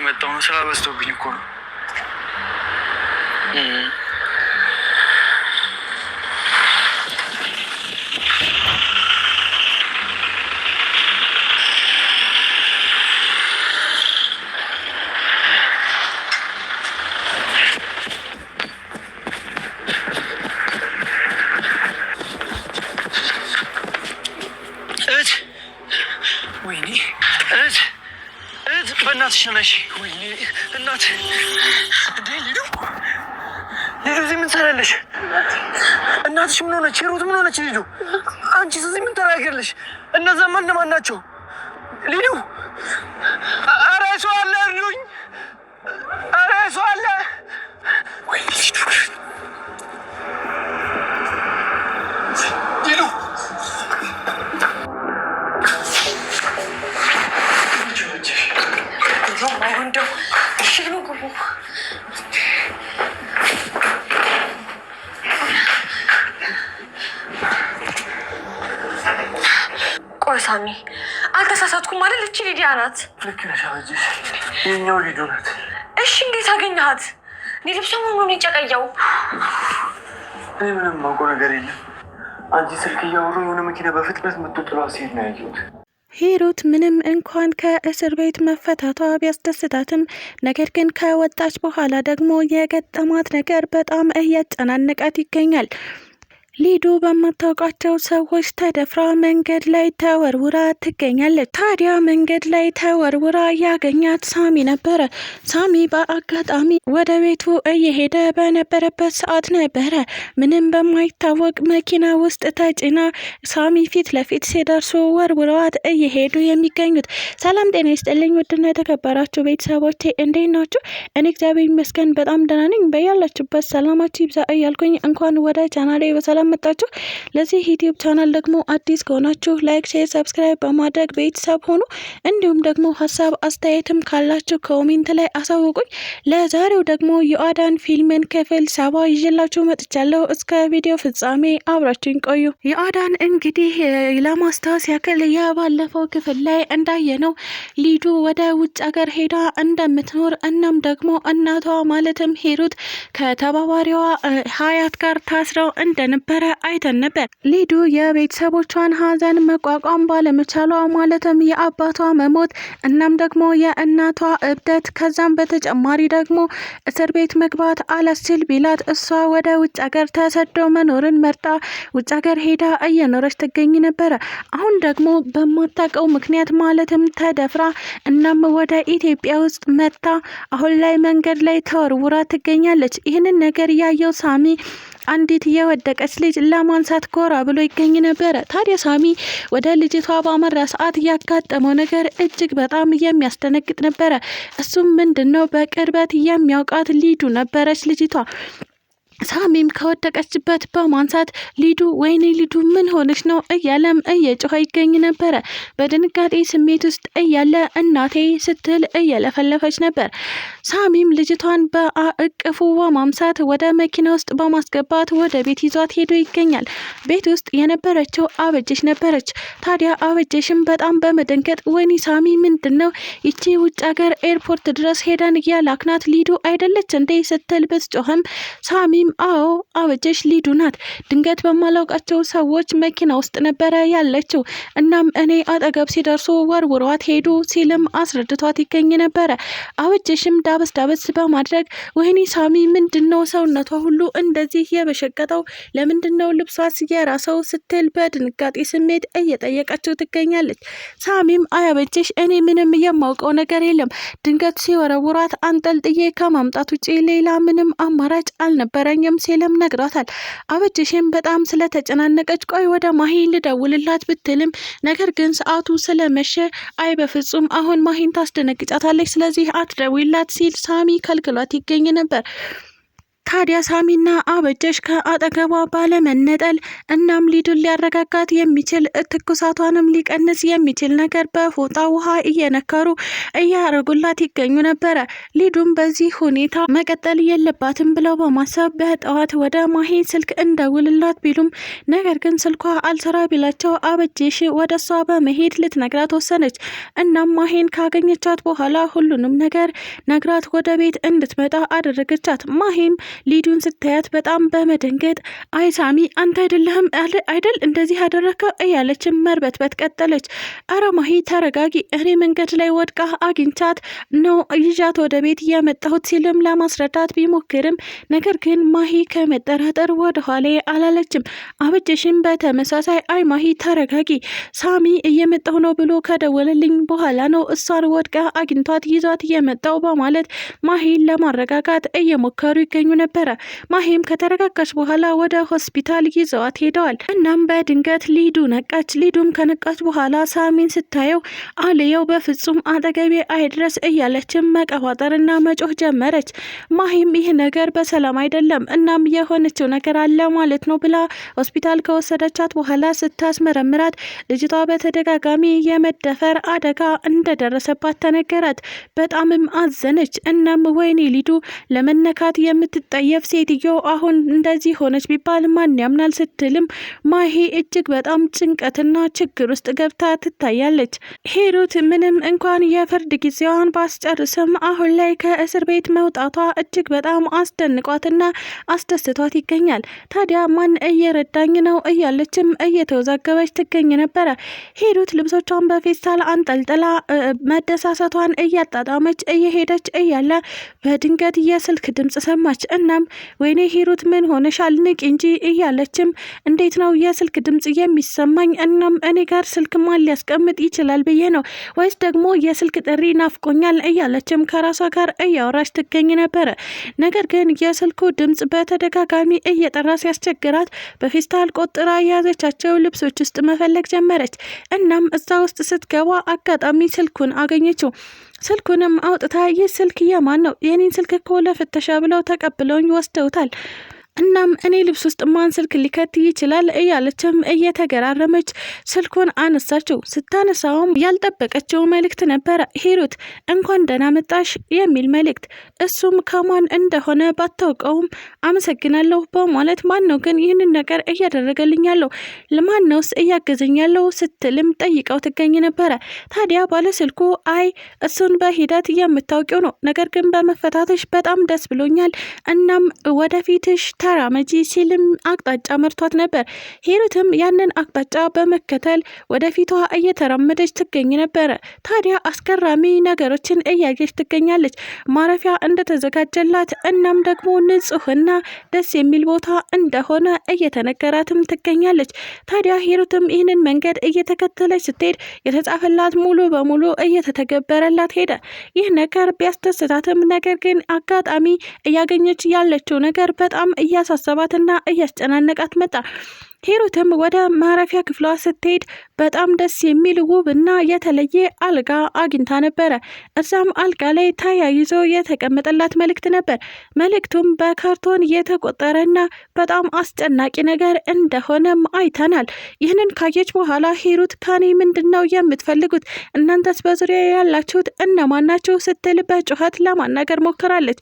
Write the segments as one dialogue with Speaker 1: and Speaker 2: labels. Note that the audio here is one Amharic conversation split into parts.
Speaker 1: እየመጣሁ ነው። ስራ በዝቶብኝ እኮ ነው። በእናትሽ ነሽ? ወይኔ እናት እንዴ! ሊዱ እዚህ ምን ትሰራለሽ? እናትሽ ምን ሆነች? ሂሩት ምን ሆነች? ሊዱ አንቺስ እዚህ ምን ታደርጊያለሽ? እነዛ እነማን ናቸው? ሊዱ ኧረ ሰው አለ እርዱኝ! ኧረ ሰው አለ! ወይኔ ሊዱ
Speaker 2: ቆይ ሳሚ አልተሳሳትኩም አይደል? እቺ ሊዲያ ናት።
Speaker 1: ልክ ነሽ አበጀሽ፣ የኛው ሊዱ ናት።
Speaker 2: እሺ እንዴት አገኘሃት? እኔ ልብሷ ምን ይጨቀየው?
Speaker 1: እኔ ምንም ማውቀው ነገር የለም። አንቺ ስልክ እያወሩ የሆነ መኪና በፍጥነት የምትጥሏ ሴት ነው ያየሁት።
Speaker 3: ሂሩት ምንም እንኳን ከእስር ቤት መፈታቷ ቢያስደስታትም ነገር ግን ከወጣች በኋላ ደግሞ የገጠማት ነገር በጣም እያጨናነቃት ይገኛል። ሊዱ በማታውቃቸው ሰዎች ተደፍራ መንገድ ላይ ተወርውራ ትገኛለች። ታዲያ መንገድ ላይ ተወርውራ ያገኛት ሳሚ ነበረ። ሳሚ በአጋጣሚ ወደ ቤቱ እየሄደ በነበረበት ሰዓት ነበረ ምንም በማይታወቅ መኪና ውስጥ ተጭና ሳሚ ፊት ለፊት ሲደርሱ ወርውረዋት እየሄዱ የሚገኙት። ሰላም ጤና ይስጥልኝ ውድና የተከበራችሁ ቤተሰቦቼ እንዴት ናችሁ? እኔ እግዚአብሔር ይመስገን በጣም ደህና ነኝ። በያላችሁበት ሰላማችሁ ይብዛ እያልኩኝ እንኳን ወደ ቻናሌ በሰላም መጣችሁ። ለዚህ ዩቲዩብ ቻናል ደግሞ አዲስ ከሆናችሁ ላይክ፣ ሼር፣ ሰብስክራይብ በማድረግ ቤተሰብ ሆኑ። እንዲሁም ደግሞ ሀሳብ አስተያየትም ካላችሁ ኮሜንት ላይ አሳውቁኝ። ለዛሬው ደግሞ የአዳን ፊልምን ክፍል 7 ይዤላችሁ መጥቻለሁ። እስከ ቪዲዮ ፍጻሜ አብራችሁኝ ቆዩ። የአዳን እንግዲህ ለማስታወስ ያክል የባለፈው ክፍል ላይ እንዳየነው ሊዱ ወደ ውጭ ሀገር ሄዳ እንደምትኖር እናም ደግሞ እናቷ ማለትም ሂሩት ከተባባሪዋ ሀያት ጋር ታስረው እንደነበረ አይተን ነበር። ሊዱ የቤተሰቦቿን ሀዘን መቋቋም ባለመቻሏ ማለትም የአባቷ መሞት እናም ደግሞ የእናቷ እብደት ከዛም በተጨማሪ ደግሞ እስር ቤት መግባት አላስችል ቢላት እሷ ወደ ውጭ ሀገር ተሰዶ መኖርን መርጣ ውጭ ሀገር ሄዳ እየኖረች ትገኝ ነበረ። አሁን ደግሞ በማታውቀው ምክንያት ማለትም ተደፍራ እናም ወደ ኢትዮጵያ ውስጥ መጥታ አሁን ላይ መንገድ ላይ ተወርውራ ትገኛለች። ይህንን ነገር ያየው ሳሚ አንዲት የወደቀች ልጅ ለማንሳት ጎራ ብሎ ይገኝ ነበረ። ታዲያ ሳሚ ወደ ልጅቷ ባመራ ሰዓት ያጋጠመው ነገር እጅግ በጣም የሚያስደነግጥ ነበረ። እሱም ምንድነው? በቅርበት የሚያውቃት ሊዱ ነበረች ልጅቷ። ሳሚም ከወደቀችበት በማንሳት ሊዱ ወይኔ ሊዱ ምን ሆነች ነው እያለም እየጮኸ ይገኝ ነበረ። በድንጋጤ ስሜት ውስጥ እያለ እናቴ ስትል እየለፈለፈች ነበር። ሳሚም ልጅቷን በእቅፉ በማምሳት ወደ መኪና ውስጥ በማስገባት ወደ ቤት ይዟት ሄዶ ይገኛል። ቤት ውስጥ የነበረችው አበጀሽ ነበረች። ታዲያ አበጀሽም በጣም በመደንገጥ ወይኔ ሳሚ ምንድን ነው ይቺ ውጭ ሀገር ኤርፖርት ድረስ ሄደን እያላክናት ሊዱ አይደለች እንዴ ስትል ብትጮህም ሳሚ አዎ አበጀሽ ሊዱ ናት። ድንገት በማላውቃቸው ሰዎች መኪና ውስጥ ነበረ ያለችው። እናም እኔ አጠገብ ሲደርሱ ወርውሯት ሄዱ ሲልም አስረድቷት ይገኝ ነበረ። አበጀሽም ዳበስ ዳበስ በማድረግ ወይኔ ሳሚ ምንድነው ሰውነቷ ሁሉ እንደዚህ የበሸቀጠው? ለምንድነው ልብሷስ የራሰው? ስትል በድንጋጤ ስሜት እየጠየቀችው ትገኛለች። ሳሚም አያበጀሽ እኔ ምንም የማውቀው ነገር የለም። ድንገት ሲወረውሯት አንጠልጥዬ ከማምጣት ውጪ ሌላ ምንም አማራጭ አልነበረ ሲልም ነግሯታል። አበጀሽም በጣም ስለተጨናነቀች ቆይ ወደ ማሂ ልደውልላት ብትልም ነገር ግን ሰዓቱ ስለመሸ አይ በፍጹም አሁን ማሂን ታስደነግጫታለች፣ ስለዚህ አትደውይላት ሲል ሳሚ ከልክሏት ይገኝ ነበር። ታዲያ ሳሚና አበጀሽ ከአጠገቧ ባለመነጠል እናም ሊዱን ሊያረጋጋት የሚችል ትኩሳቷንም ሊቀንስ የሚችል ነገር በፎጣ ውሃ እየነከሩ እያረጉላት ይገኙ ነበረ። ሊዱም በዚህ ሁኔታ መቀጠል የለባትም ብለው በማሰብ በጠዋት ወደ ማሂ ስልክ እንደውልላት ቢሉም ነገር ግን ስልኳ አልሰራ ቢላቸው አበጀሽ ወደ እሷ በመሄድ ልትነግራት ወሰነች። እናም ማሂን ካገኘቻት በኋላ ሁሉንም ነገር ነግራት ወደ ቤት እንድትመጣ አደረገቻት። ማሂም ሊዱን ስታያት በጣም በመደንገጥ አይ ሳሚ አንተ አይደለህም አይደል እንደዚህ ያደረከው እያለችም መርበትበት ቀጠለች። አረ ማሂ ተረጋጊ፣ እኔ መንገድ ላይ ወድቃ አግኝቻት ነው ይዣት ወደ ቤት እያመጣሁት ሲልም ለማስረዳት ቢሞክርም ነገር ግን ማሂ ከመጠራጠር ወደ ኋላ አላለችም። አበጀሽም በተመሳሳይ አይ ማሂ ተረጋጊ፣ ሳሚ እየመጣሁ ነው ብሎ ከደወለልኝ በኋላ ነው እሷን ወድቃ አግኝቷት ይዟት እየመጣው በማለት ማሂን ለማረጋጋት እየሞከሩ ይገኙ ነበረ። ማሂም ከተረጋጋች በኋላ ወደ ሆስፒታል ይዘዋት ሄደዋል። እናም በድንገት ሊዱ ነቃች። ሊዱም ከነቃች በኋላ ሳሚን ስታየው አልየው በፍጹም አጠገቤ አይድረስ እያለችም መቀባጠርና መጮህ ጀመረች። ማሂም ይህ ነገር በሰላም አይደለም እናም የሆነችው ነገር አለ ማለት ነው ብላ ሆስፒታል ከወሰደቻት በኋላ ስታስመረምራት ልጅቷ በተደጋጋሚ የመደፈር አደጋ እንደደረሰባት ተነገራት። በጣምም አዘነች። እናም ወይኔ ሊዱ ለመነካት የምትጠየፍ ሴትዮ አሁን እንደዚህ ሆነች ቢባል ማን ያምናል ስትልም ማሂ እጅግ በጣም ጭንቀትና ችግር ውስጥ ገብታ ትታያለች። ሂሩት ምንም እንኳን የፍርድ ጊዜዋን ባስጨርስም አሁን ላይ ከእስር ቤት መውጣቷ እጅግ በጣም አስደንቋትና አስደስቷት ይገኛል። ታዲያ ማን እየረዳኝ ነው እያለችም እየተወዛገበች ትገኝ ነበረ። ሂሩት ልብሶቿን በፌስታል አንጠልጥላ መደሳሰቷን እያጣጣመች እየሄደች እያለ በድንገት የስልክ ድምጽ ሰማች። እናም ወይኔ ሂሩት ምን ሆነሻል ንቂ እንጂ እያለችም እንዴት ነው የስልክ ድምጽ የሚሰማኝ? እናም እኔ ጋር ስልክ ማን ሊያስቀምጥ ይችላል ብዬ ነው ወይስ ደግሞ የስልክ ጥሪ ናፍቆኛል እያለችም ከራሷ ጋር እያወራች ትገኝ ነበረ። ነገር ግን የስልኩ ድምጽ በተደጋጋሚ እየጠራ ሲያስቸግራት በፌስታል ቆጥራ የያዘቻቸው ልብሶች ውስጥ መፈለግ ጀመረች። እናም እዛ ውስጥ ስትገባ አጋጣሚ ስልኩን አገኘችው። ስልኩንም አውጥታ ይህ ስልክ የማን ነው? የኔን ስልክ እኮ ለፍተሻ ብለው ተቀብለውኝ ወስደውታል። እናም እኔ ልብስ ውስጥ ማን ስልክ ሊከት ይችላል እያለችም እየተገራረመች ስልኩን አነሳችው። ስታነሳውም ያልጠበቀችው መልእክት ነበረ። ሂሩት እንኳን ደህና መጣሽ የሚል መልእክት። እሱም ከማን እንደሆነ ባታውቀውም አመሰግናለሁ በማለት ማን ነው ግን ይህንን ነገር እያደረገልኛለሁ ለማን ነውስ እያገዘኛለሁ ስትልም ጠይቀው ትገኝ ነበረ። ታዲያ ባለስልኩ አይ እሱን በሂደት የምታውቂው ነው፣ ነገር ግን በመፈታተሽ በጣም ደስ ብሎኛል። እናም ወደፊትሽ ተራመጂ ሲልም አቅጣጫ መርቷት ነበር። ሂሩትም ያንን አቅጣጫ በመከተል ወደፊቷ እየተራመደች ትገኝ ነበረ። ታዲያ አስገራሚ ነገሮችን እያየች ትገኛለች። ማረፊያ እንደተዘጋጀላት እናም ደግሞ ንጹህና ደስ የሚል ቦታ እንደሆነ እየተነገራትም ትገኛለች። ታዲያ ሂሩትም ይህንን መንገድ እየተከተለች ስትሄድ የተጻፈላት ሙሉ በሙሉ እየተተገበረላት ሄደ። ይህ ነገር ቢያስደስታትም ነገር ግን አጋጣሚ እያገኘች ያለችው ነገር በጣም እያሳሰባትና እያስጨናነቃት መጣ። ሂሩትም ወደ ማረፊያ ክፍሏ ስትሄድ በጣም ደስ የሚል ውብና የተለየ አልጋ አግኝታ ነበረ። እዛም አልጋ ላይ ተያይዞ የተቀመጠላት መልእክት ነበር። መልእክቱም በካርቶን የተቆጠረና በጣም አስጨናቂ ነገር እንደሆነም አይተናል። ይህንን ካየች በኋላ ሂሩት ከኔ ምንድን ነው የምትፈልጉት? እናንተስ በዙሪያ ያላችሁት እነማን ናችሁ? ስትል በጩኸት ለማናገር ሞክራለች።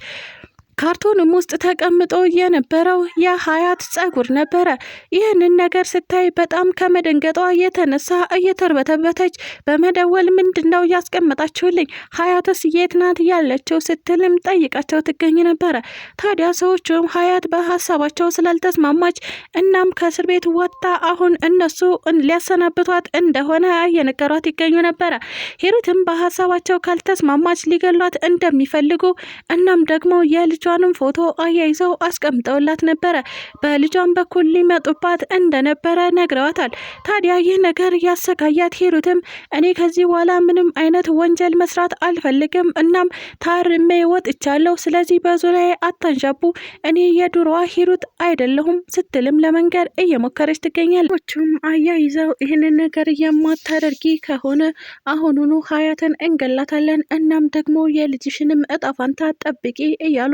Speaker 3: ካርቶንም ውስጥ ተቀምጦ የነበረው የሀያት ጸጉር ነበረ። ይህንን ነገር ስታይ በጣም ከመደንገጧ የተነሳ እየተርበተበተች በመደወል ምንድን ነው ያስቀመጣችሁልኝ? ሀያትስ የት ናት ያለችው? ስትልም ጠይቃቸው ትገኝ ነበረ። ታዲያ ሰዎቹም ሀያት በሀሳባቸው ስላልተስማማች እናም ከእስር ቤት ወጥታ አሁን እነሱ ሊያሰናብቷት እንደሆነ እየነገሯት ይገኙ ነበረ። ሂሩትም በሀሳባቸው ካልተስማማች ሊገሏት እንደሚፈልጉ እናም ደግሞ የልጇንም ፎቶ አያይዘው አስቀምጠውላት ነበረ። በልጇን በኩል ሊመጡባት እንደነበረ ነግረዋታል። ታዲያ ይህ ነገር ያሰቃያት ሂሩትም እኔ ከዚህ በኋላ ምንም አይነት ወንጀል መስራት አልፈልግም፣ እናም ታርሜ ወጥቻለሁ። ስለዚህ በዙሪያዬ አታንዣቡ፣ እኔ የድሮዋ ሂሩት አይደለሁም ስትልም ለመንገር እየሞከረች ትገኛለች። አያይዘው ይህንን ነገር የማታደርጊ ከሆነ አሁኑኑ ሀያትን እንገላታለን፣ እናም ደግሞ የልጅሽንም እጣ ፋንታ ጠብቂ እያሉ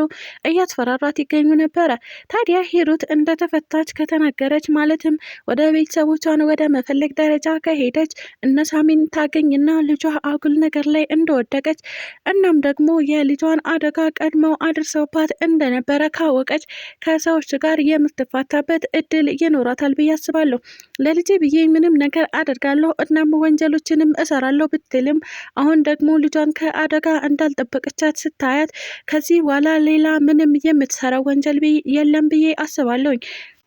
Speaker 3: እያስፈራራት ይገኙ ነበረ። ታዲያ ሂሩት እንደተፈታች ከተናገረች ማለትም ወደ ቤተሰቦቿን ወደ መፈለግ ደረጃ ከሄደች እነሳሚን ታገኝና ልጇ አጉል ነገር ላይ እንደወደቀች እናም ደግሞ የልጇን አደጋ ቀድመው አድርሰውባት እንደነበረ ካወቀች ከሰዎች ጋር የምትፋታበት እድል ይኖራታል ብዬ አስባለሁ። ለልጄ ብዬ ምንም ነገር አደርጋለሁ እናም ወንጀሎችንም እሰራለሁ ብትልም አሁን ደግሞ ልጇን ከአደጋ እንዳልጠበቀቻት ስታያት ከዚህ በኋላ ሌላ ምንም የምትሰራው ወንጀል የለም ብዬ አስባለሁኝ።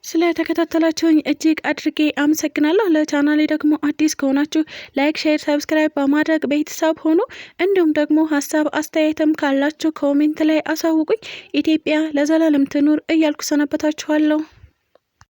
Speaker 3: ስለተከታተላችሁኝ እጅግ አድርጌ አመሰግናለሁ። ለቻናሌ ደግሞ አዲስ ከሆናችሁ ላይክ፣ ሼር፣ ሰብስክራይብ በማድረግ ቤተሰብ ሆኑ። እንዲሁም ደግሞ ሀሳብ አስተያየትም ካላችሁ ኮሜንት ላይ አሳውቁኝ። ኢትዮጵያ ለዘላለም ትኑር እያልኩ ሰነበታችኋለሁ።